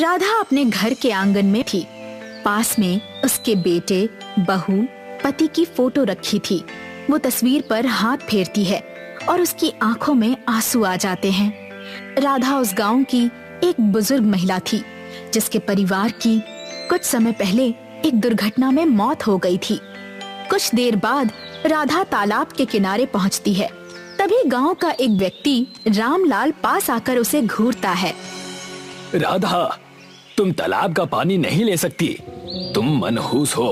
राधा अपने घर के आंगन में थी। पास में उसके बेटे, बहू, पति की फोटो रखी थी। वो तस्वीर पर हाथ फेरती है और उसकी आंखों में आंसू आ जाते हैं। राधा उस गांव की एक बुजुर्ग महिला थी जिसके परिवार की कुछ समय पहले एक दुर्घटना में मौत हो गई थी। कुछ देर बाद राधा तालाब के किनारे पहुंचती है। तभी गांव का एक व्यक्ति रामलाल पास आकर उसे घूरता है। राधा, तुम तालाब का पानी नहीं ले सकती। तुम मनहूस हो।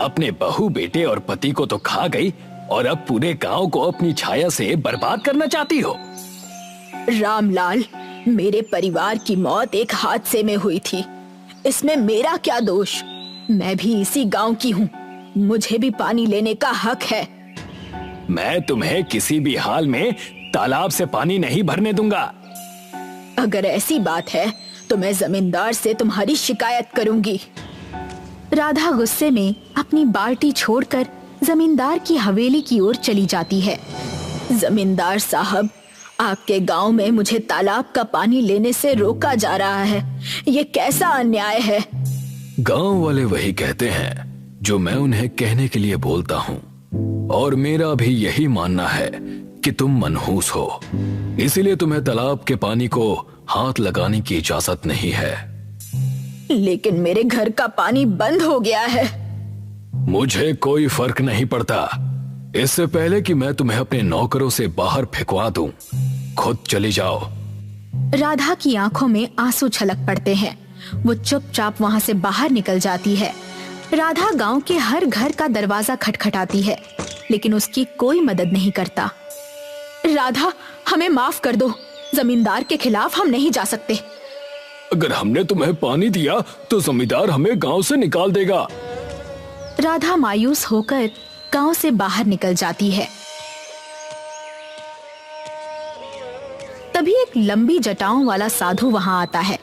अपने बहू, बेटे और पति को तो खा गई और अब पूरे गांव को अपनी छाया से बर्बाद करना चाहती हो। रामलाल, मेरे परिवार की मौत एक हादसे में हुई थी। इसमें मेरा क्या दोष? मैं भी इसी गांव की हूँ। मुझे भी पानी लेने का हक है। मैं तुम्हें किसी भी हाल में तालाब से पानी नहीं भरने दूंगा। अगर ऐसी बात है तो मैं जमींदार से तुम्हारी शिकायत करूंगी। राधा गुस्से में अपनी बाल्टी छोड़कर जमींदार की हवेली की ओर चली जाती है। जमींदार साहब, आपके गांव में मुझे तालाब का पानी लेने से रोका जा रहा है। ये कैसा अन्याय है? गांव वाले वही कहते हैं जो मैं उन्हें कहने के लिए बोलता हूँ, और मेरा भी यही मानना है कि तुम मनहूस हो, इसीलिए तुम्हें तालाब के पानी को हाथ लगाने की इजाजत नहीं है। लेकिन मेरे घर का पानी बंद हो गया है। मुझे कोई फर्क नहीं पड़ता। इससे पहले कि मैं तुम्हें अपने नौकरों से बाहर फेंकवा दूं, खुद चली जाओ। राधा की आंखों में आंसू छलक पड़ते हैं। वो चुपचाप वहां से बाहर निकल जाती है। राधा गांव के हर घर का दरवाजा खटखटाती है, लेकिन उसकी कोई मदद नहीं करता। राधा, हमें माफ कर दो। जमींदार के खिलाफ हम नहीं जा सकते। अगर हमने तुम्हें पानी दिया तो जमींदार हमें गांव से निकाल देगा। राधा मायूस होकर गांव से बाहर निकल जाती है। तभी एक लंबी जटाओं वाला साधु वहां आता है।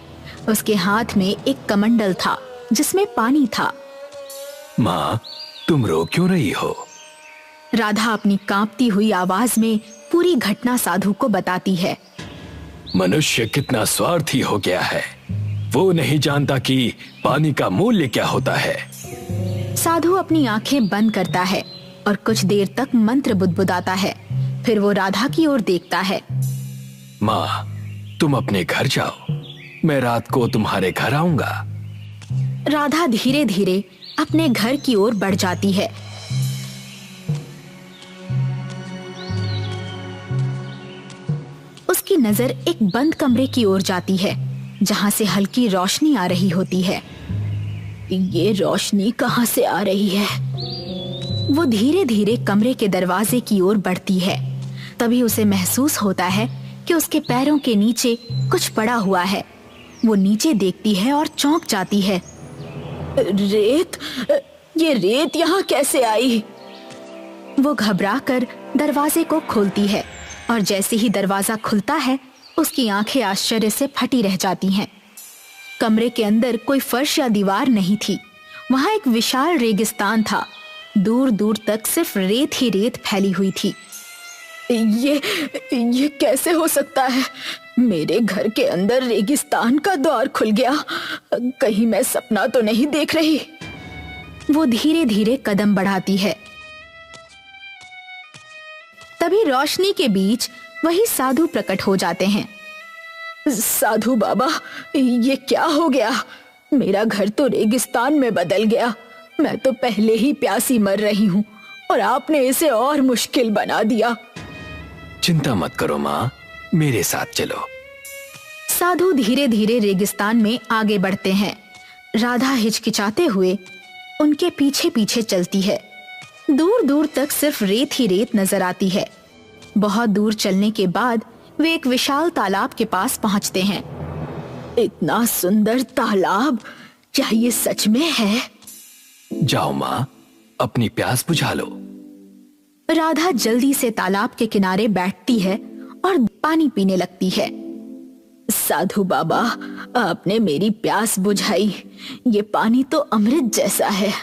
उसके हाथ में एक कमंडल था जिसमें पानी था। माँ, तुम रो क्यों रही हो? राधा अपनी कांपती हुई आवाज में पूरी घटना साधु को बताती है। मनुष्य कितना स्वार्थी हो गया है। वो नहीं जानता कि पानी का मूल्य क्या होता है। साधु अपनी आंखें बंद करता है और कुछ देर तक मंत्र बुदबुदाता है। फिर वो राधा की ओर देखता है। माँ, तुम अपने घर जाओ। मैं रात को तुम्हारे घर आऊंगा। राधा धीरे धीरे अपने घर की ओर बढ़ जाती है। उसकी नजर एक बंद कमरे की ओर जाती है जहां से हल्की रोशनी आ रही होती है। ये रोशनी कहां से आ रही है? वो धीरे धीरे कमरे के दरवाजे की ओर बढ़ती है। तभी उसे महसूस होता है कि उसके पैरों के नीचे कुछ पड़ा हुआ है। वो नीचे देखती है और चौंक जाती है। रेत? ये रेत यहाँ कैसे आई? वो घबराकर दरवाजे को खोलती है और जैसे ही दरवाजा खुलता है उसकी आंखें आश्चर्य से फटी रह जाती हैं। कमरे के अंदर कोई फर्श या दीवार नहीं थी। वहां एक विशाल रेगिस्तान था। दूर दूर तक सिर्फ रेत ही रेत फैली हुई थी। ये कैसे हो सकता है? मेरे घर के अंदर रेगिस्तान का द्वार खुल गया। कहीं मैं सपना तो नहीं देख रही? वो धीरे धीरे कदम बढ़ाती है। तभी रोशनी के बीच वही साधु प्रकट हो जाते हैं। साधु बाबा, ये क्या हो गया? मेरा घर तो रेगिस्तान में बदल गया। मैं तो पहले ही प्यासी मर रही हूँ और आपने इसे और मुश्किल बना दिया। चिंता मत करो माँ, मेरे साथ चलो। साधु धीरे धीरे रेगिस्तान में आगे बढ़ते हैं। राधा हिचकिचाते हुए उनके पीछे पीछे चलती है। दूर दूर तक सिर्फ रेत ही रेत नजर आती है। बहुत दूर चलने के बाद वे एक विशाल तालाब के पास पहुंचते हैं। इतना सुंदर तालाब, क्या ये सच में है? जाओ माँ, अपनी प्यास बुझा लो। राधा जल्दी से तालाब के किनारे बैठती है और पानी पीने लगती है। साधु बाबा, आपने मेरी प्यास बुझाई। ये पानी तो अमृत जैसा है।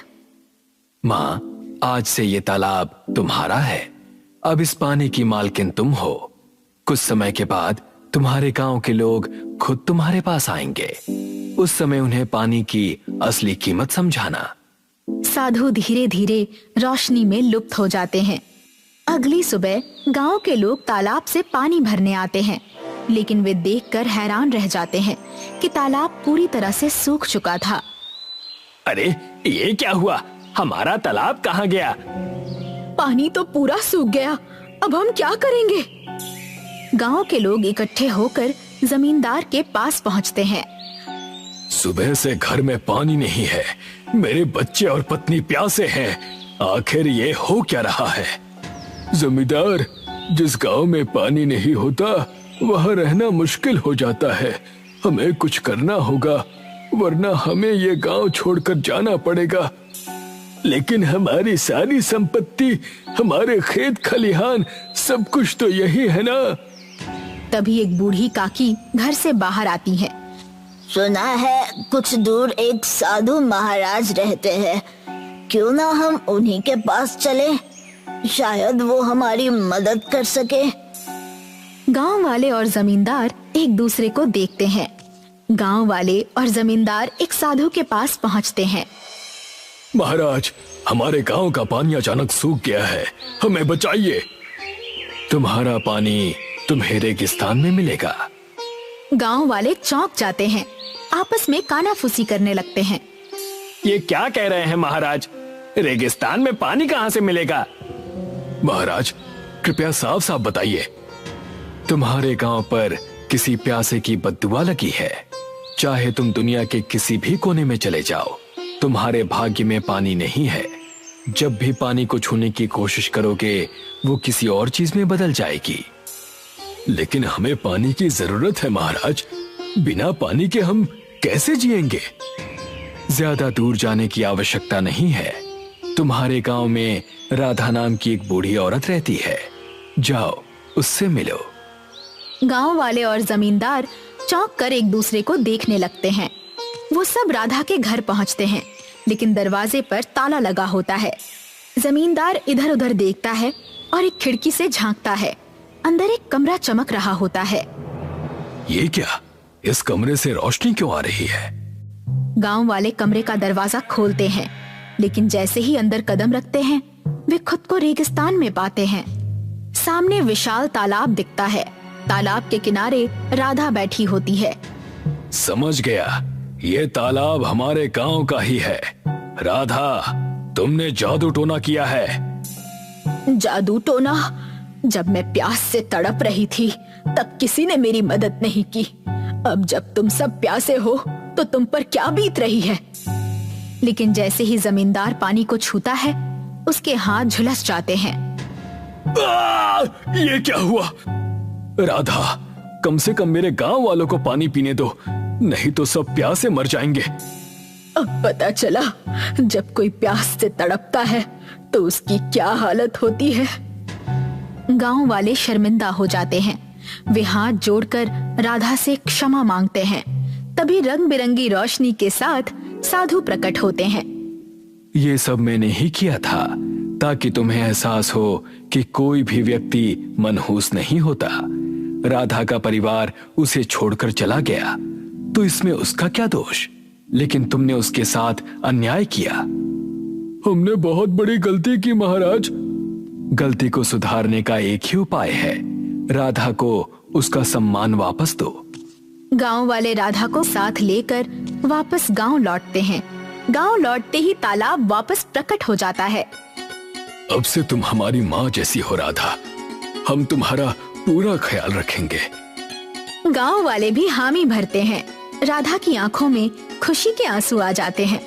माँ, आज से ये तालाब तुम्हारा है। अब इस पानी की मालकिन तुम हो। कुछ समय के बाद तुम्हारे गांव के लोग खुद तुम्हारे पास आएंगे। उस समय उन्हें पानी की असली कीमत समझाना। साधु धीरे धीरे रोशनी में लुप्त हो जाते हैं। अगली सुबह गांव के लोग तालाब से पानी भरने आते हैं, लेकिन वे देखकर हैरान रह जाते हैं कि तालाब पूरी तरह से सूख चुका था। अरे ये क्या हुआ? हमारा तालाब कहाँ गया? पानी तो पूरा सूख गया, अब हम क्या करेंगे? गांव के लोग इकट्ठे होकर जमींदार के पास पहुंचते हैं। सुबह से घर में पानी नहीं है, मेरे बच्चे और पत्नी प्यासे हैं, आखिर ये हो क्या रहा है? जमींदार, जिस गांव में पानी नहीं होता वहां रहना मुश्किल हो जाता है, हमें कुछ करना होगा, वरना हमें ये गांव छोड़कर जाना पड़ेगा। लेकिन हमारी सारी संपत्ति, हमारे खेत खलिहान, सब कुछ तो यही है ना। तभी एक बूढ़ी काकी घर से बाहर आती है। सुना है कुछ दूर एक साधु महाराज रहते हैं, क्यों ना हम उन्हीं के पास चले, शायद वो हमारी मदद कर सके। गांव वाले और जमींदार एक दूसरे को देखते हैं। गांव वाले और जमींदार एक साधु के पास पहुंचते हैं। महाराज, हमारे गांव का पानी अचानक सूख गया है, हमें बचाइए। तुम्हारा पानी तुम्हें रेगिस्तान में मिलेगा। गांव वाले चौंक जाते हैं, आपस में कानाफूसी करने लगते हैं। ये क्या कह रहे हैं महाराज? रेगिस्तान में पानी कहां से मिलेगा? महाराज, कृपया साफ साफ बताइए। तुम्हारे गांव पर किसी प्यासे की बद्दुआ लगी है। चाहे तुम दुनिया के किसी भी कोने में चले जाओ, तुम्हारे भाग्य में पानी नहीं है। जब भी पानी को छूने की कोशिश करोगे, वो किसी और चीज में बदल जाएगी। लेकिन हमें पानी की जरूरत है महाराज, बिना पानी के हम कैसे जिएंगे? ज्यादा दूर जाने की आवश्यकता नहीं है। तुम्हारे गांव में राधा नाम की एक बूढ़ी औरत रहती है, जाओ उससे मिलो। गांव वाले और जमींदार चौंक कर एक दूसरे को देखने लगते हैं। वो सब राधा के घर पहुंचते हैं, लेकिन दरवाजे पर ताला लगा होता है। जमींदार इधर उधर देखता है और एक खिड़की से झांकता है। अंदर एक कमरा चमक रहा होता है। ये क्या? इस कमरे से रोशनी क्यों आ रही है? गांव वाले कमरे का दरवाजा खोलते हैं, लेकिन जैसे ही अंदर कदम रखते हैं, वे खुद को रेगिस्तान में पाते हैं। सामने विशाल तालाब दिखता है। तालाब के किनारे राधा बैठी होती है। समझ गया, ये तालाब हमारे गांव का ही है। राधा, तुमने जादू टोना किया है। जादू टोना? जब मैं प्यास से तड़प रही थी तब किसी ने मेरी मदद नहीं की। अब जब तुम सब प्यासे हो तो तुम पर क्या बीत रही है? लेकिन जैसे ही जमींदार पानी को छूता है, उसके हाथ झुलस जाते हैं। ये क्या हुआ? राधा, कम से कम मेरे गांव वालों को पानी पीने दो, नहीं तो सब प्यास से मर जाएंगे। अब पता चला, जब कोई प्यास से तड़पता है तो उसकी क्या हालत होती है। गांव वाले शर्मिंदा हो जाते हैं। वे हाथ जोड़कर राधा से क्षमा मांगते हैं। तभी रंग बिरंगी रोशनी के साथ साधु प्रकट होते हैं। ये सब मैंने ही किया था, ताकि तुम्हें एहसास हो कि कोई भी व्यक्ति मनहूस नहीं होता। राधा का परिवार उसे छोड़कर चला गया, तो इसमें उसका क्या दोष? लेकिन तुमने उसके साथ अन्याय किया। हमने बहुत बड़ी गलती की महाराज। गलती को सुधारने का एक ही उपाय है, राधा को उसका सम्मान वापस दो। गांव वाले राधा को साथ लेकर वापस गांव लौटते हैं। गांव लौटते ही तालाब वापस प्रकट हो जाता है। अब से तुम हमारी माँ जैसी हो राधा, हम तुम्हारा पूरा ख्याल रखेंगे। गांव वाले भी हामी भरते हैं। राधा की आंखों में खुशी के आंसू आ जाते हैं।